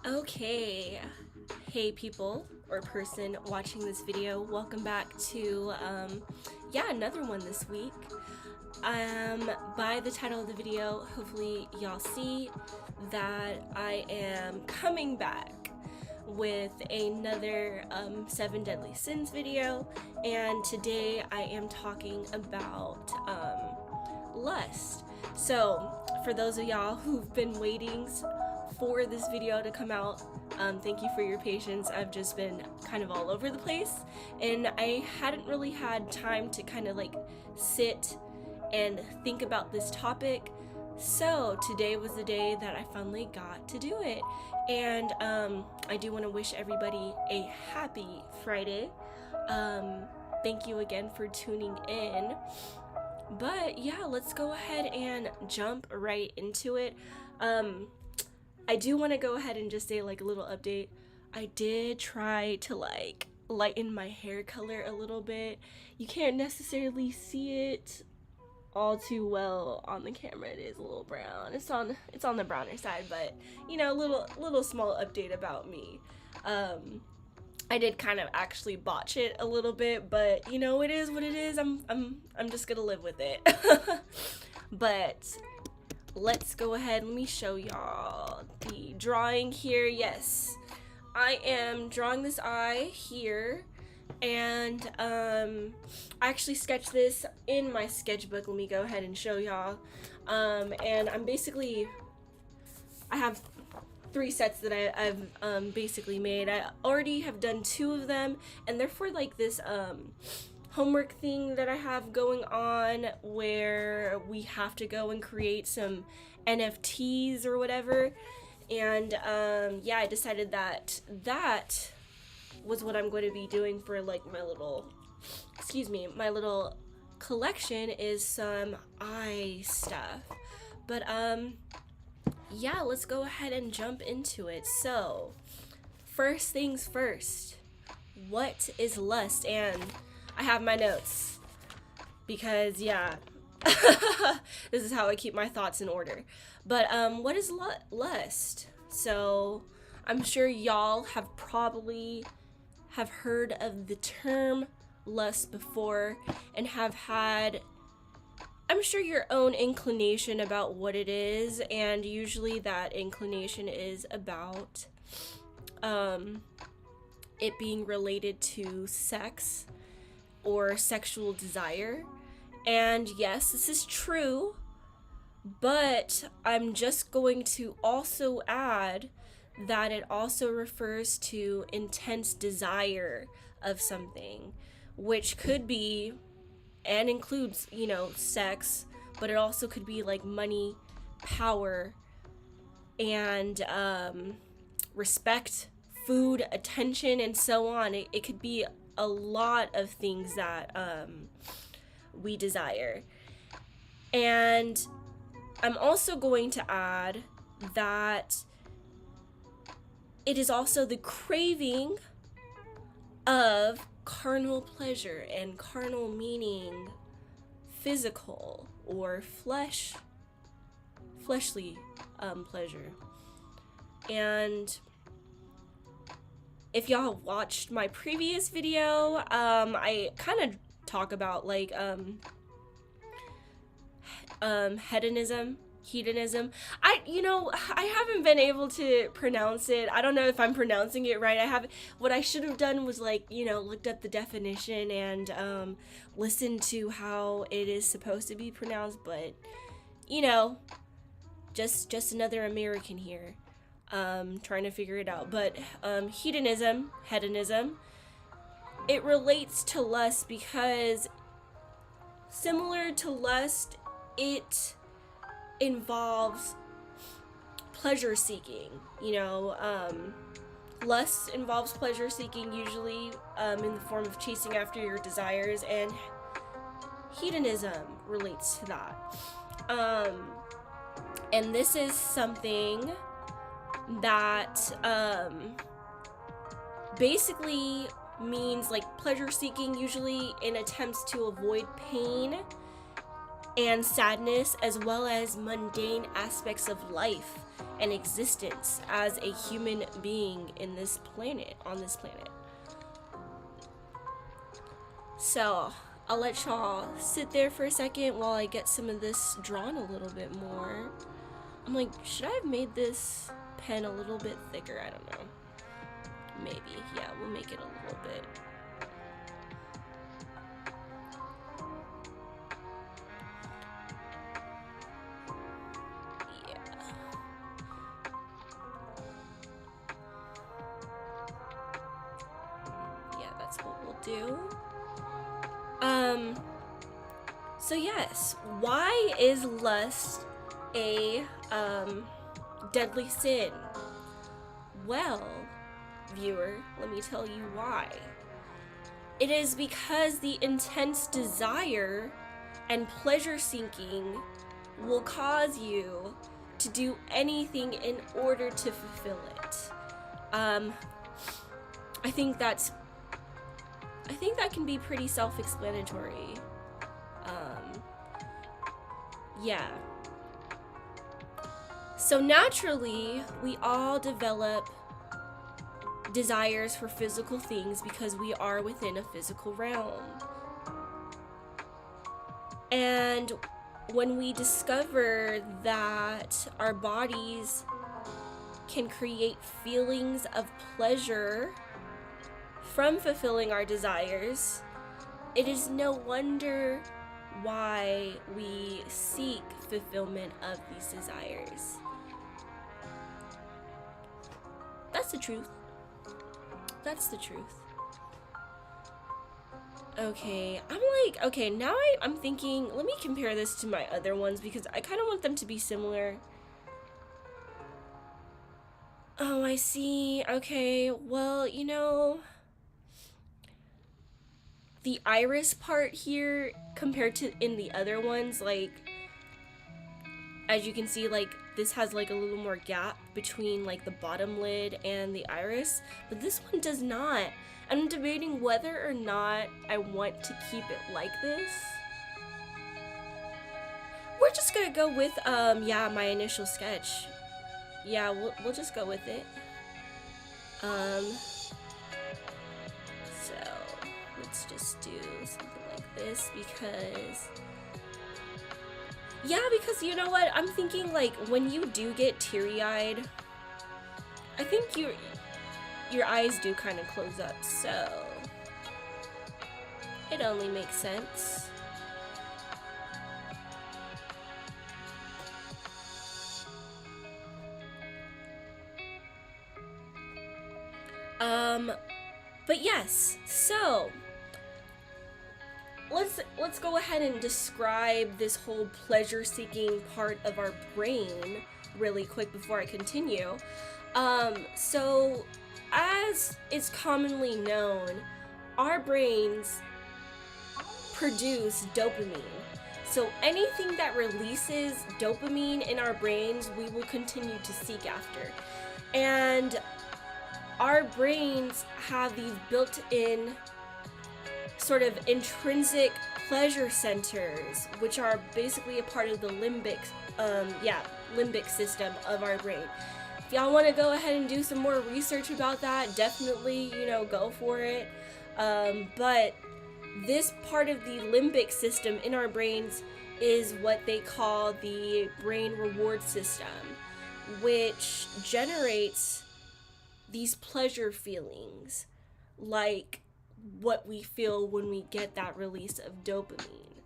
Okay, hey people or person watching this video, welcome back to another one this week. By the title of the video, hopefully y'all see that I am coming back with another 7 Deadly Sins video, and today I am talking about lust. So for those of y'all who've been waiting for this video to come out, thank you for your patience. I've just been kind of all over the place, and I hadn't really had time to kind of like sit and think about this topic. So today was the day that I finally got to do it, and I do want to wish everybody a happy Friday. Thank you again for tuning in. But yeah, let's go ahead and jump right into it. I do want to go ahead and just say like a little update. I did try to like lighten my hair color a little bit. You can't necessarily see it all too well on the camera. It is a little brown. It's on the browner side, but you know, little small update about me. I did kind of actually botch it a little bit, but you know, it is what it is. I'm just gonna live with it. But let's go ahead. Let me show y'all the drawing here. Yes, I am drawing this eye here, and I actually sketched this in my sketchbook. Let me go ahead and show y'all. And I have 3 sets that I've basically made. I already have done 2 of them, and they're for like this homework thing that I have going on where we have to go and create some NFTs or whatever. And I decided that was what I'm going to be doing for like my little collection, is some eye stuff. But let's go ahead and jump into it. So first things first, what is lust? And I have my notes because this is how I keep my thoughts in order. But what is lust? So I'm sure y'all have probably heard of the term lust before and have had, I'm sure, your own inclination about what it is, and usually that inclination is about it being related to sex or sexual desire. And yes, this is true, but I'm just going to also add that it also refers to intense desire of something, which could be and includes, sex, but it also could be like money, power, and respect, food, attention, and so on. It could be a lot of things that we desire. And I'm also going to add that it is also the craving of carnal pleasure, and carnal meaning physical or fleshly pleasure. And if y'all have watched my previous video, I kind of talk about like hedonism. I haven't been able to pronounce it. I don't know if I'm pronouncing it right. What I should have done was looked up the definition and listened to how it is supposed to be pronounced, but just another American here trying to figure it out. But hedonism, it relates to lust because similar to lust, it involves pleasure seeking. Lust involves pleasure seeking, usually in the form of chasing after your desires, and hedonism relates to that. And this is something that basically means like pleasure seeking, usually in attempts to avoid pain and sadness, as well as mundane aspects of life and existence as a human being in this planet, on this planet. So I'll let y'all sit there for a second while I get some of this drawn a little bit more. I'm like, should I have made this pen a little bit thicker? I don't know. Maybe. Yeah, we'll make it a little bit. Yeah, that's what we'll do. So yes, why is lust a deadly sin? Well, viewer, let me tell you why. It is because the intense desire and pleasure seeking will cause you to do anything in order to fulfill it. I think that can be pretty self-explanatory. Yeah. So naturally, we all develop desires for physical things because we are within a physical realm. And when we discover that our bodies can create feelings of pleasure from fulfilling our desires, it is no wonder why we seek fulfillment of these desires. That's the truth. That's the truth. Okay, now I'm thinking, let me compare this to my other ones because I kind of want them to be similar. Oh, I see. Okay, well, you know, the iris part here compared to in the other ones, like, as you can see, like, this has like a little more gap between like the bottom lid and the iris, but this one does not. I'm debating whether or not I want to keep it like this. We're just gonna go with yeah, my initial sketch. Yeah, we'll just go with it. So let's just do something like this because you know what, I'm thinking, like, when you do get teary-eyed, I think your eyes do kind of close up, so it only makes sense. But yes, so let's go ahead and describe this whole pleasure-seeking part of our brain really quick before I continue. So as is commonly known, our brains produce dopamine. So anything that releases dopamine in our brains, we will continue to seek after. And our brains have these built-in sort of intrinsic pleasure centers, which are basically a part of the limbic system of our brain. If y'all want to go ahead and do some more research about that, definitely, go for it. But this part of the limbic system in our brains is what they call the brain reward system, which generates these pleasure feelings, like what we feel when we get that release of dopamine.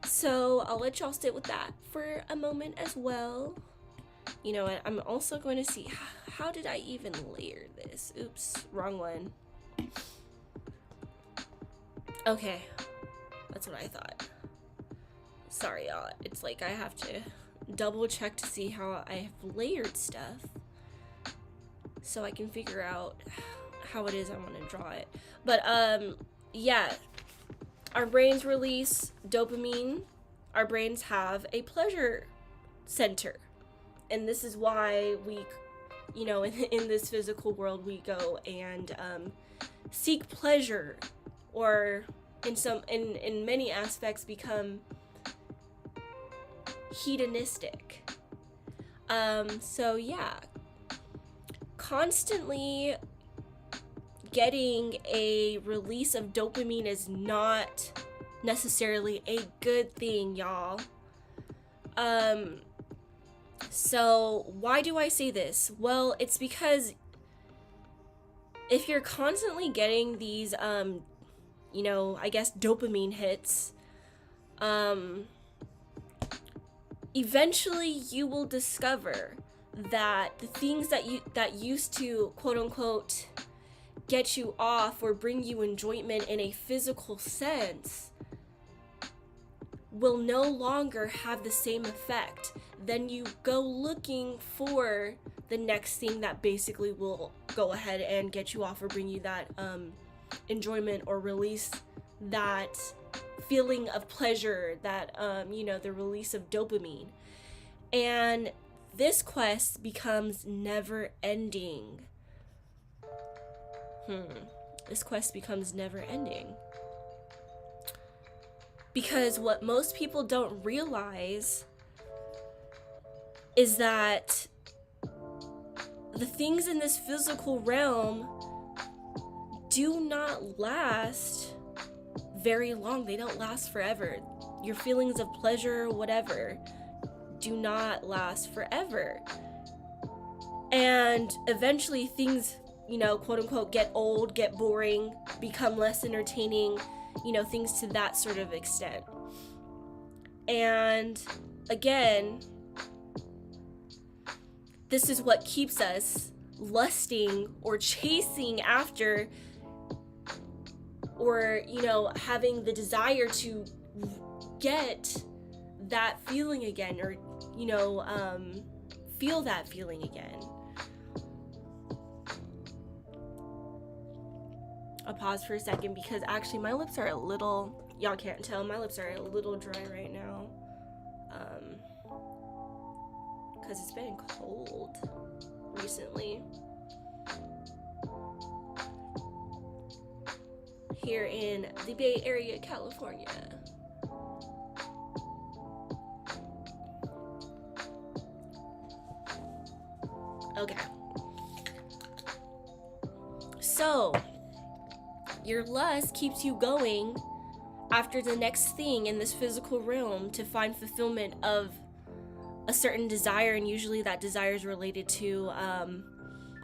So I'll let y'all sit with that for a moment as well. You know what, I'm also going to see, how did I even layer this? Oops, wrong one. Okay, that's what I thought. Sorry, y'all. It's like I have to double check to see how I have layered stuff so I can figure out how it is I want to draw it. But yeah, our brains release dopamine. Our brains have a pleasure center, and this is why we, in this physical world, we go and seek pleasure, or in many aspects become hedonistic. So yeah, constantly getting a release of dopamine is not necessarily a good thing, y'all. So why do I say this? Well, it's because if you're constantly getting these, you know, I guess dopamine hits, eventually you will discover that the things that used to quote unquote get you off or bring you enjoyment in a physical sense will no longer have the same effect. Then you go looking for the next thing that basically will go ahead and get you off or bring you that enjoyment or release that feeling of pleasure, that you know, the release of dopamine. And this quest becomes never ending. This quest becomes never ending. Because what most people don't realize is that the things in this physical realm do not last very long. They don't last forever. Your feelings of pleasure, whatever, do not last forever. And eventually things, you know, quote unquote, get old, get boring, become less entertaining, you know, things to that sort of extent. And again, this is what keeps us lusting or chasing after, or, you know, having the desire to get that feeling again, or, you know, feel that feeling again. I'll pause for a second because actually my lips are a little, y'all can't tell, my lips are a little dry right now. Because it's been cold recently here in the Bay Area, California. Okay. So, your lust keeps you going after the next thing in this physical realm to find fulfillment of a certain desire, and usually that desire is related to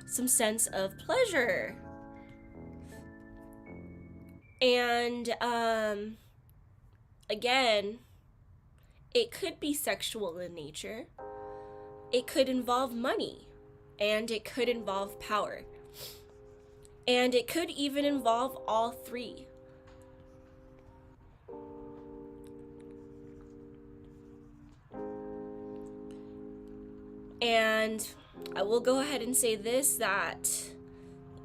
some sense of pleasure. And again, it could be sexual in nature, it could involve money, and it could involve power, and it could even involve all three. And I will go ahead and say this, that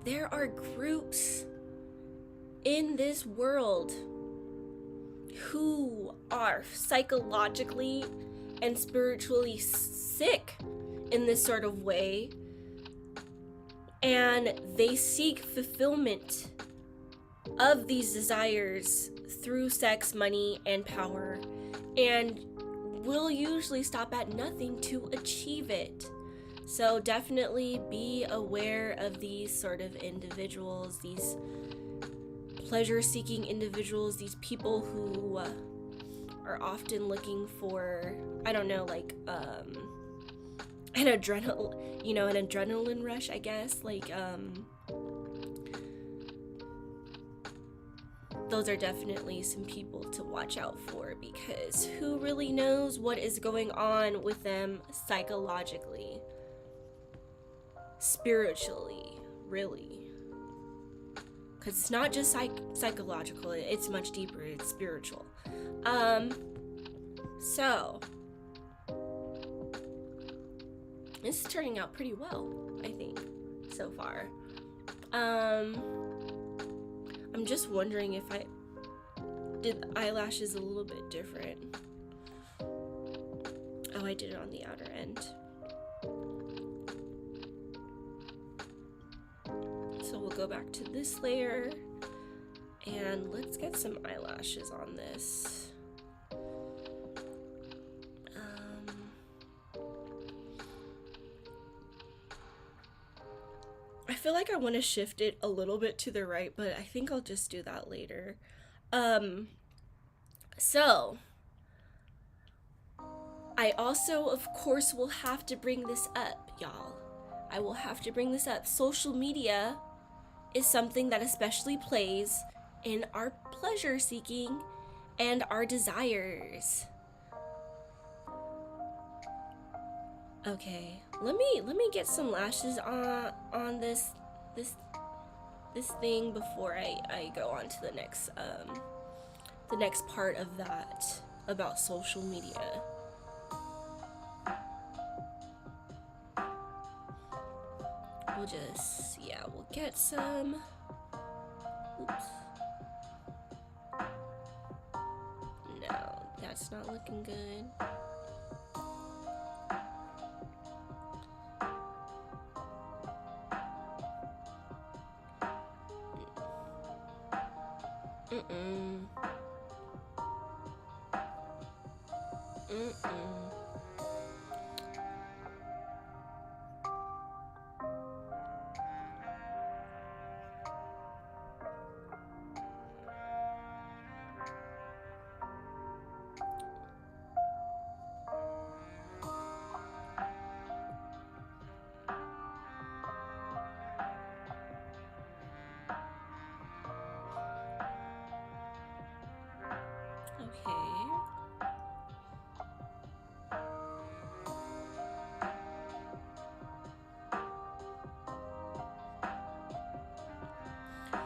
there are groups in this world who are psychologically and spiritually sick in this sort of way, and they seek fulfillment of these desires through sex, money, and power, and will usually stop at nothing to achieve it. So definitely be aware of these sort of individuals, these pleasure-seeking individuals, these people who are often looking for, I don't know, like an adrenaline rush, I guess. Like those are definitely some people to watch out for, because who really knows what is going on with them psychologically, spiritually, really. Because it's not just psychological, it's much deeper, it's spiritual. So this is turning out pretty well, I think, so far. I'm just wondering if I did the eyelashes a little bit different. Oh, I did it on the outer end. So we'll go back to this layer and let's get some eyelashes on this. feel like I want to shift it a little bit to the right, but I think I'll just do that later. So I also, of course, will have to bring this up, y'all. I will have to bring this up. Social media is something that especially plays in our pleasure seeking and our desires. Okay, let me get some lashes on this thing before I go on to the next part of that about social media. We'll get some. Oops. No, that's not looking good.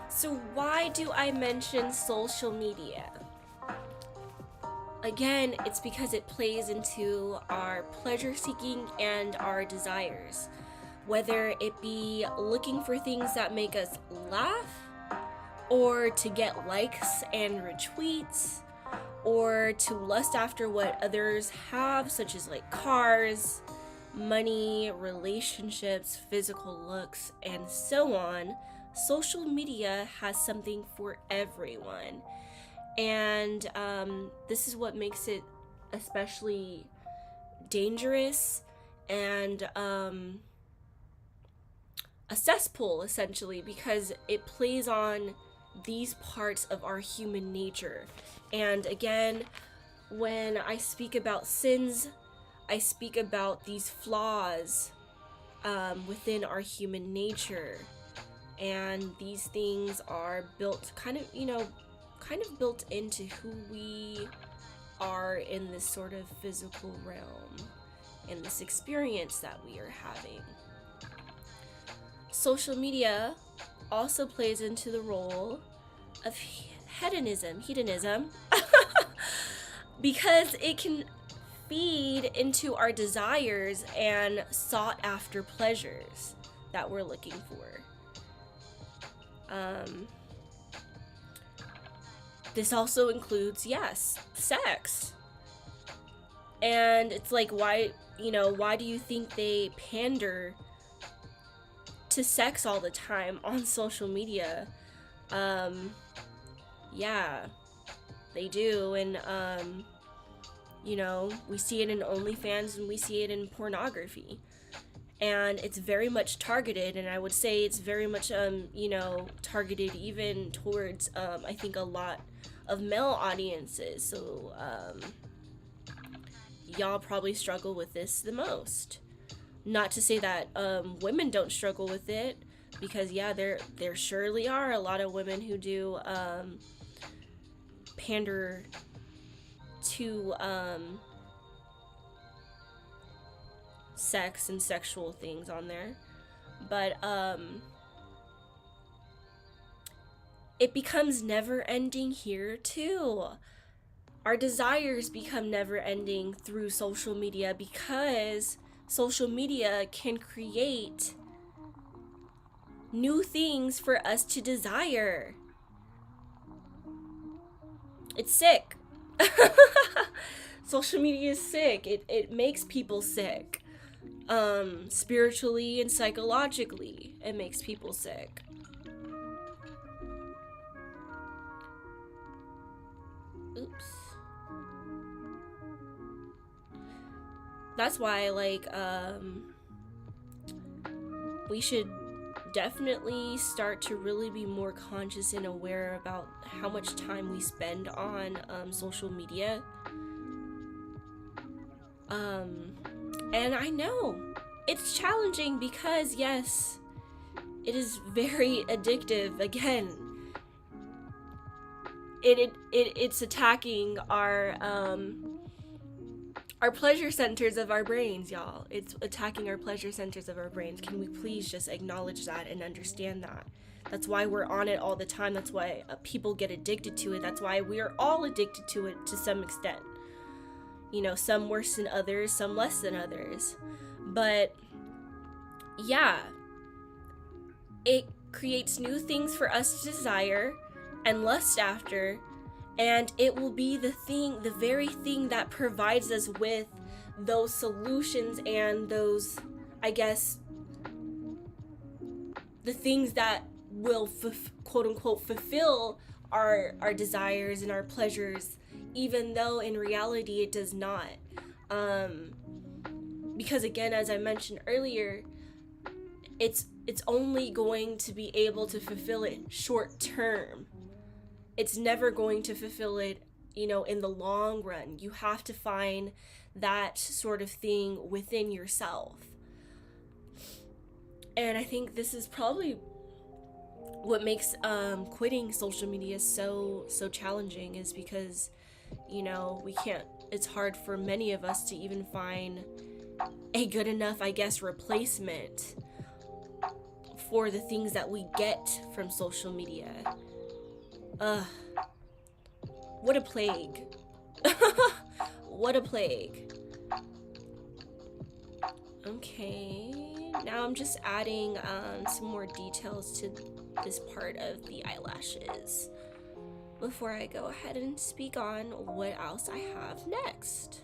So why do I mention social media? Again, it's because it plays into our pleasure seeking and our desires. Whether it be looking for things that make us laugh, or to get likes and retweets, or to lust after what others have, such as like cars, money, relationships, physical looks, and so on. Social media has something for everyone. And this is what makes it especially dangerous and a cesspool, essentially, because it plays on these parts of our human nature. And again, when I speak about sins, I speak about these flaws within our human nature. And these things are built kind of built into who we are in this sort of physical realm and this experience that we are having. Social media also plays into the role of hedonism, because it can feed into our desires and sought after pleasures that we're looking for. This also includes, yes, sex. And it's like, why do you think they pander to sex all the time on social media? Yeah, they do. And, we see it in OnlyFans and we see it in pornography. And it's very much targeted, and I would say it's very much, targeted even towards, I think, a lot of male audiences. So, y'all probably struggle with this the most. Not to say that women don't struggle with it, because, yeah, there surely are a lot of women who do pander to sex and sexual things on there, but it becomes never ending here too. Our desires become never ending through social media, because social media can create new things for us to desire. It's sick. Social media is sick. It makes people sick. Spiritually and psychologically, it makes people sick. Oops. That's why, we should definitely start to really be more conscious and aware about how much time we spend on social media. And I know it's challenging because, yes, it is very addictive. Again, it's attacking our pleasure centers of our brains, y'all. It's attacking our pleasure centers of our brains. Can we please just acknowledge that and understand that? That's why we're on it all the time. That's why people get addicted to it. That's why we are all addicted to it to some extent. You know, some worse than others, some less than others. But yeah, it creates new things for us to desire and lust after, and it will be the very thing that provides us with those solutions and those, I guess, the things that will quote unquote fulfill our desires and our pleasures, even though in reality it does not. Because again, as I mentioned earlier, it's only going to be able to fulfill it short term. It's never going to fulfill it, you know, in the long run. You have to find that sort of thing within yourself. And I think this is probably what makes quitting social media so challenging, is because, you know, it's hard for many of us to even find a good enough, I guess, replacement for the things that we get from social media. What a plague. What a plague. Okay, now I'm just adding some more details to this part of the eyelashes before I go ahead and speak on what else I have next.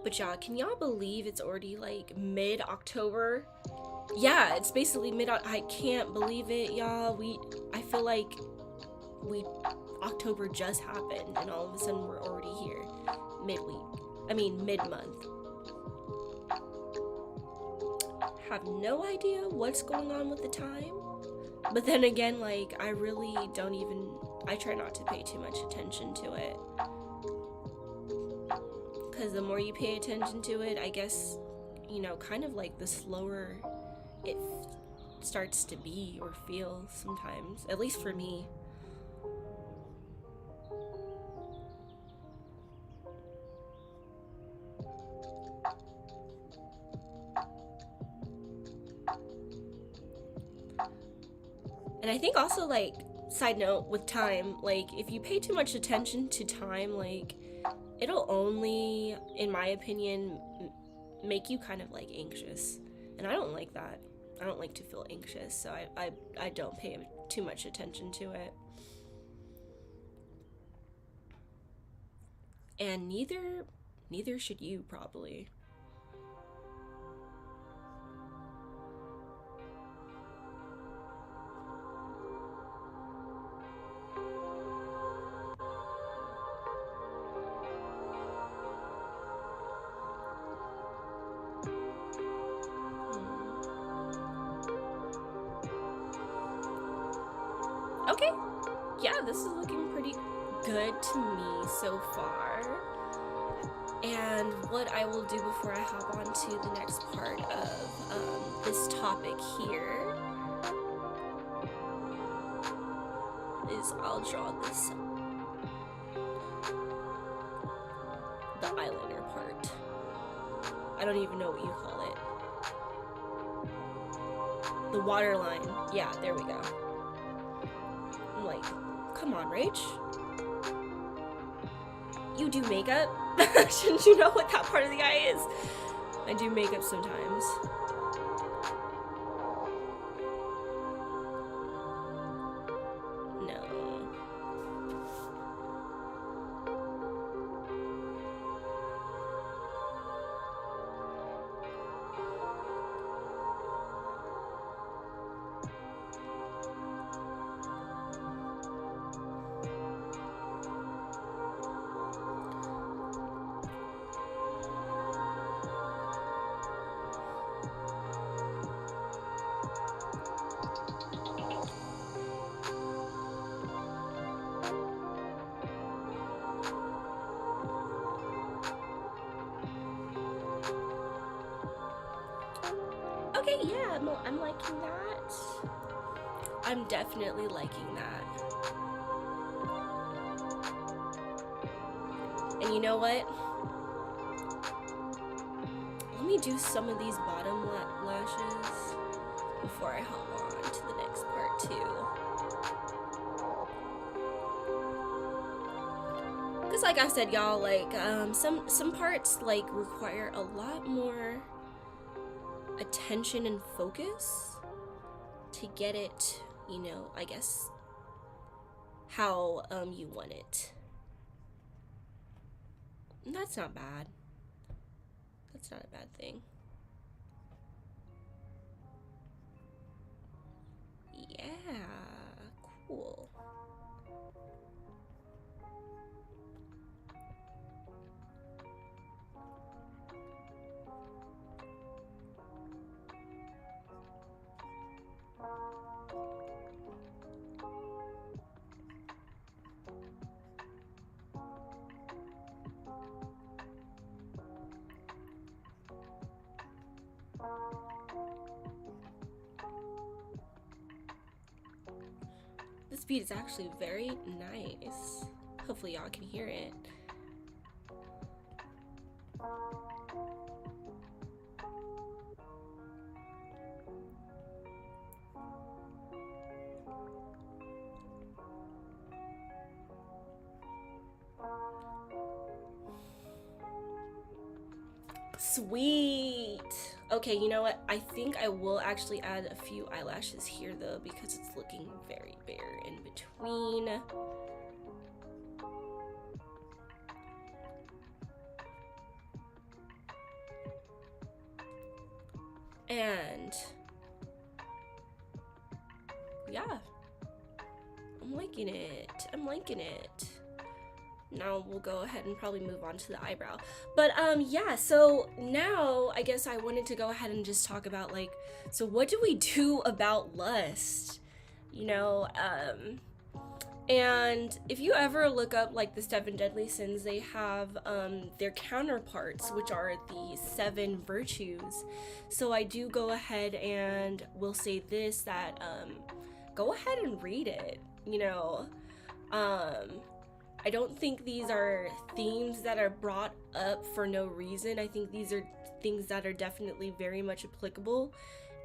But y'all, can y'all believe it's already like mid-October? Yeah, it's basically I can't believe it, y'all. I feel like October just happened and all of a sudden we're already here. Mid-month. Have no idea what's going on with the time. But then again, like, I try not to pay too much attention to it. Because the more you pay attention to it, I guess, you know, kind of like the slower it starts to be or feel sometimes, at least for me. And I think also, like, side note with time, like, if you pay too much attention to time, like, it'll only, in my opinion, make you kind of like anxious. And I don't like that. I don't like to feel anxious, so I don't pay too much attention to it. And neither should you, probably. Okay, yeah, this is looking pretty good to me so far. And what I will do before I hop on to the next part of this topic here is I'll draw this, the eyeliner part. I don't even know what you call it. The waterline. Yeah, there we go. I'm like, come on, Rach. You do makeup? Shouldn't you know what that part of the eye is? I do makeup sometimes. No. Okay, yeah, I'm liking that. I'm definitely liking that. And you know what? Let me do some of these bottom lashes before I hop on to the next part too. Because like I said, y'all, like some parts like require a lot more attention and focus to get it, you know, I guess how you want it. And that's not bad. That's not a bad thing. Yeah, cool. This beat is actually very nice. Hopefully y'all can hear it. Sweet. Okay, you know what? I think I will actually add a few eyelashes here though, because it's looking very bare in between. And yeah, I'm liking it. I'm liking it. Now we'll go ahead and probably move on to the eyebrow. But yeah, so now I guess I wanted to go ahead and just talk about like, so what do we do about lust? You know, and if you ever look up like the 7 deadly sins, they have their counterparts, which are the 7 virtues. So I do go ahead and will say this, that go ahead and read it, you know. I don't think these are themes that are brought up for no reason. I think these are things that are definitely very much applicable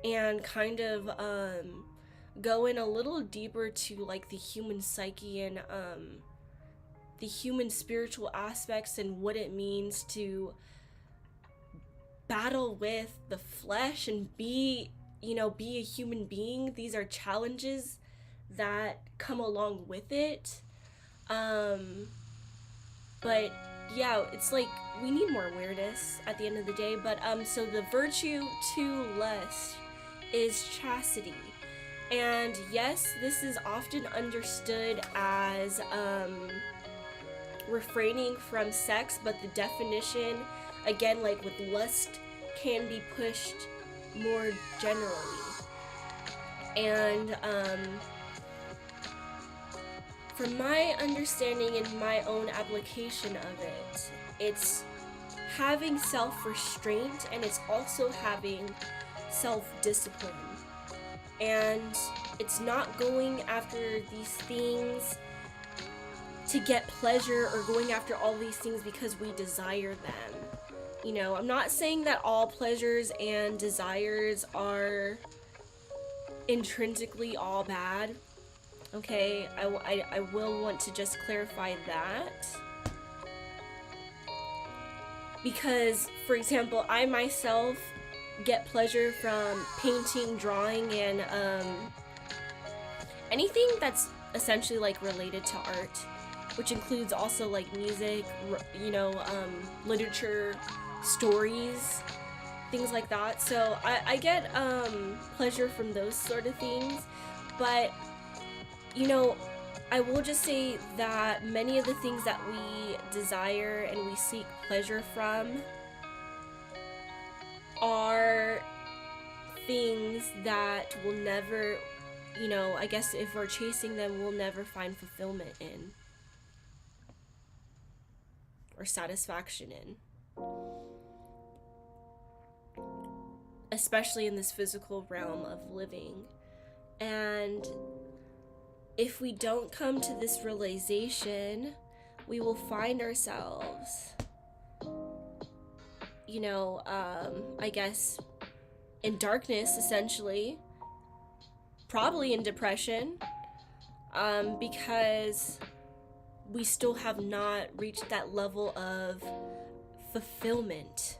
and kind of go in a little deeper to like the human psyche and the human spiritual aspects and what it means to battle with the flesh and be a human being. These are challenges that come along with it. But yeah, it's like we need more awareness at the end of the day. But so the virtue to lust is chastity. And yes, this is often understood as refraining from sex, but the definition, again, like with lust, can be pushed more generally. And from my understanding and my own application of it, it's having self-restraint and it's also having self-discipline. And it's not going after these things to get pleasure or going after all these things because we desire them. You know, I'm not saying that all pleasures and desires are intrinsically all bad. Okay, I will want to just clarify that. Because, for example, I myself get pleasure from painting, drawing, and anything that's essentially like related to art, which includes also like music, you know, literature, stories, things like that. So I get pleasure from those sort of things, but you know, I will just say that many of the things that we desire and we seek pleasure from are things that will never, you know, I guess if we're chasing them, we'll never find fulfillment in or satisfaction in. especially in this physical realm of living. And if we don't come to this realization, we will find ourselves, I guess, in darkness, essentially, probably in depression, because we still have not reached that level of fulfillment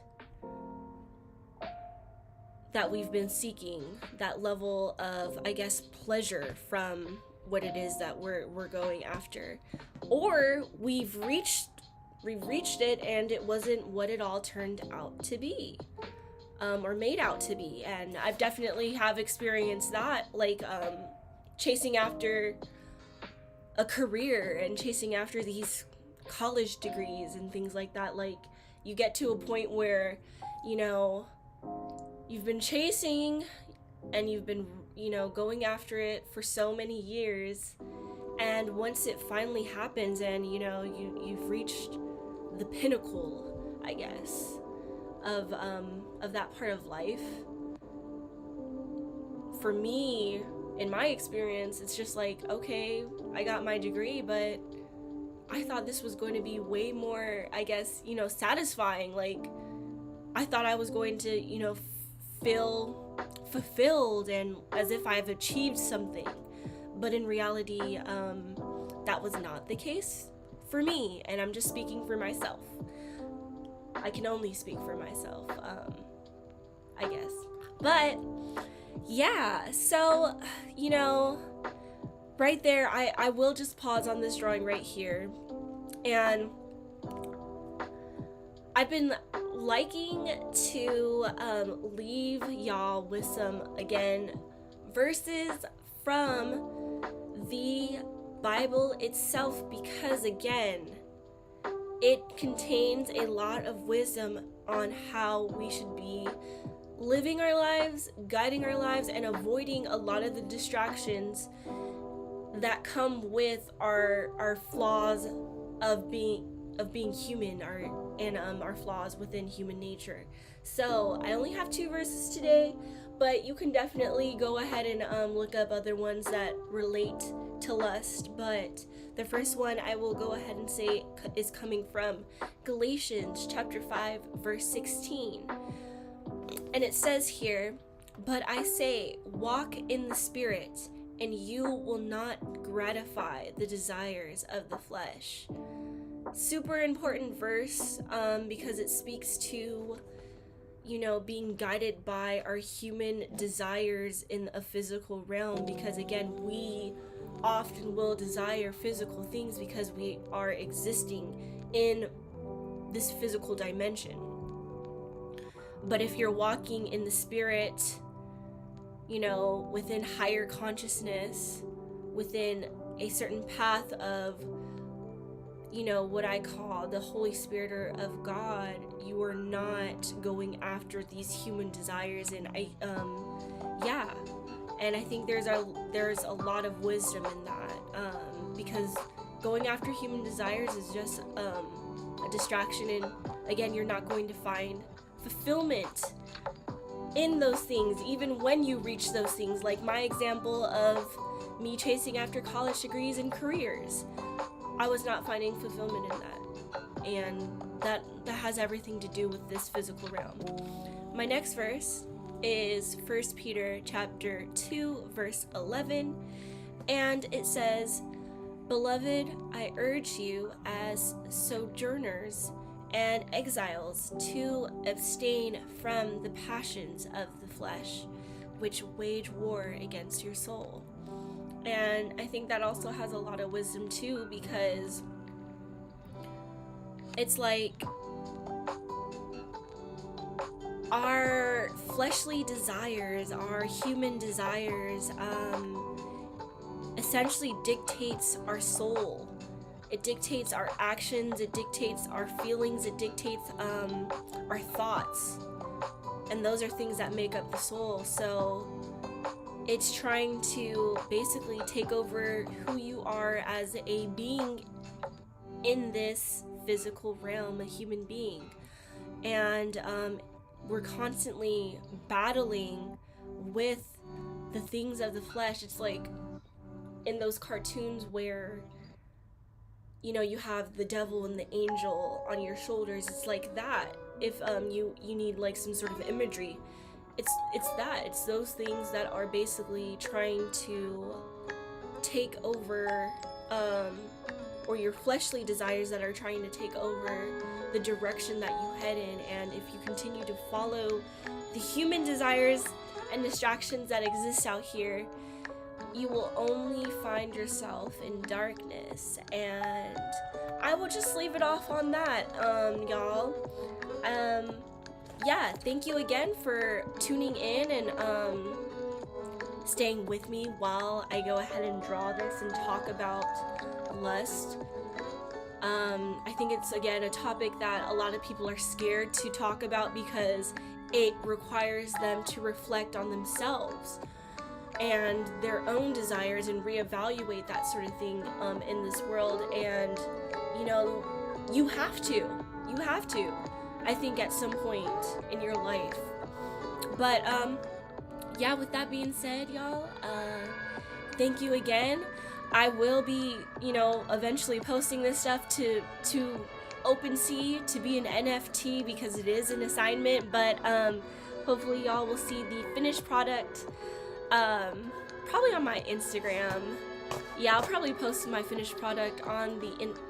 that we've been seeking, that level of, I guess, pleasure from what it is that we're going after. Or we've reached it and it wasn't what it all turned out to be, or made out to be. And I've definitely have experienced that, like chasing after a career and chasing after these college degrees and things like that. Like, you get to a point where, you've been chasing and you've been, going after it for so many years, and once it finally happens and, you've reached the pinnacle, I guess, of that part of life. For me, in my experience, it's just like, okay, I got my degree, but I thought this was going to be way more, I guess, satisfying. Like, I thought I was going to, feel fulfilled and as if I've achieved something. But in reality, that was not the case for me, and I'm just speaking for myself. I can only speak for myself, I guess. But yeah, so, right there, I will just pause on this drawing right here. And I've been liking to leave y'all with some, again, verses from the Bible itself, because, again, it contains a lot of wisdom on how we should be living our lives, guiding our lives, and avoiding a lot of the distractions that come with our flaws of being human, our flaws within human nature. So I only have 2 verses today, but you can definitely go ahead and look up other ones that relate to lust. But the first one I will go ahead and say is coming from Galatians chapter 5, verse 16. And it says here, "But I say, walk in the Spirit, and you will not gratify the desires of the flesh." Super important verse, because it speaks to, being guided by our human desires in a physical realm. Because, again, we often will desire physical things because we are existing in this physical dimension. But if you're walking in the Spirit, within higher consciousness, within a certain path of, what I call the Holy Spirit of God, you are not going after these human desires. And and I think there's a lot of wisdom in that, because going after human desires is just a distraction, and again, you're not going to find fulfillment in those things, even when you reach those things. Like my example of me chasing after college degrees and careers, I was not finding fulfillment in that, and that has everything to do with this physical realm. My next verse is 1 Peter chapter 2, verse 11, and it says, "Beloved, I urge you as sojourners and exiles to abstain from the passions of the flesh, which wage war against your soul." And I think that also has a lot of wisdom too, because it's like our fleshly desires, our human desires, essentially dictates our soul. It dictates our actions, it dictates our feelings, it dictates our thoughts. And those are things that make up the soul. So it's trying to basically take over who you are as a being in this physical realm, a human being. And we're constantly battling with the things of the flesh. It's like in those cartoons where, you know, you have the devil and the angel on your shoulders. It's like that. If you need like some sort of imagery, it's that. It's those things that are basically trying to take over, or your fleshly desires that are trying to take over the direction that you head in. And if you continue to follow the human desires and distractions that exist out here, you will only find yourself in darkness. And I will just leave it off on that, y'all. Yeah, thank you again for tuning in and staying with me while I go ahead and draw this and talk about lust. I think it's, again, a topic that a lot of people are scared to talk about because it requires them to reflect on themselves and their own desires and reevaluate that sort of thing in this world. And, you know, you have to, I think, at some point in your life. But, yeah, with that being said, y'all, thank you again. I will be, you know, eventually posting this stuff to OpenSea to be an NFT because it is an assignment, but hopefully y'all will see the finished product probably on my Instagram. Yeah, I'll probably post my finished product on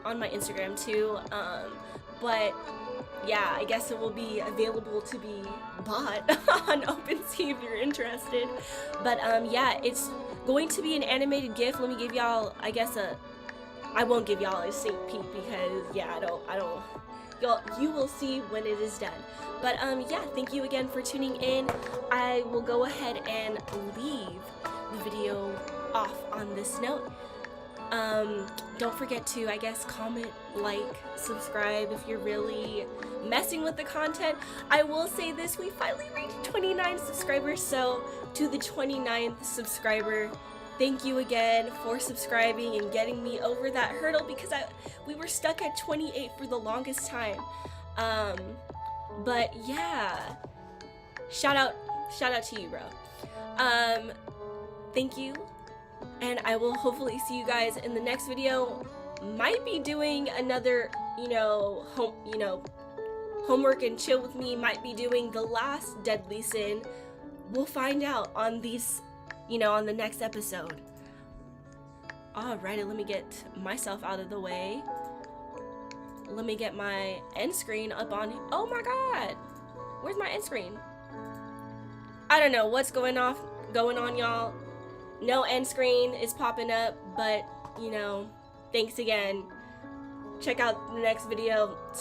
my Instagram too. But yeah, I guess it will be available to be bought on OpenSea if you're interested. But yeah, it's going to be an animated GIF. Let me give y'all, I guess, I won't give y'all a sneak peek because, yeah, I don't, you will see when it is done. But yeah, thank you again for tuning in. I will go ahead and leave the video off on this note. Don't forget to, I guess, comment, like, subscribe if you're really messing with the content. I will say this, we finally reached 29 subscribers, so to the 29th subscriber, thank you again for subscribing and getting me over that hurdle because we were stuck at 28 for the longest time. But yeah, shout out to you, bro. Thank you. And I will hopefully see you guys in the next video. Might be doing another, homework and chill with me. Might be doing the last deadly sin. We'll find out on these, on the next episode. Alrighty, let me get myself out of the way. Let me get my end screen up on. Oh my god, where's my end screen? I don't know what's going on, y'all. No end screen is popping up, but, thanks again. Check out the next video.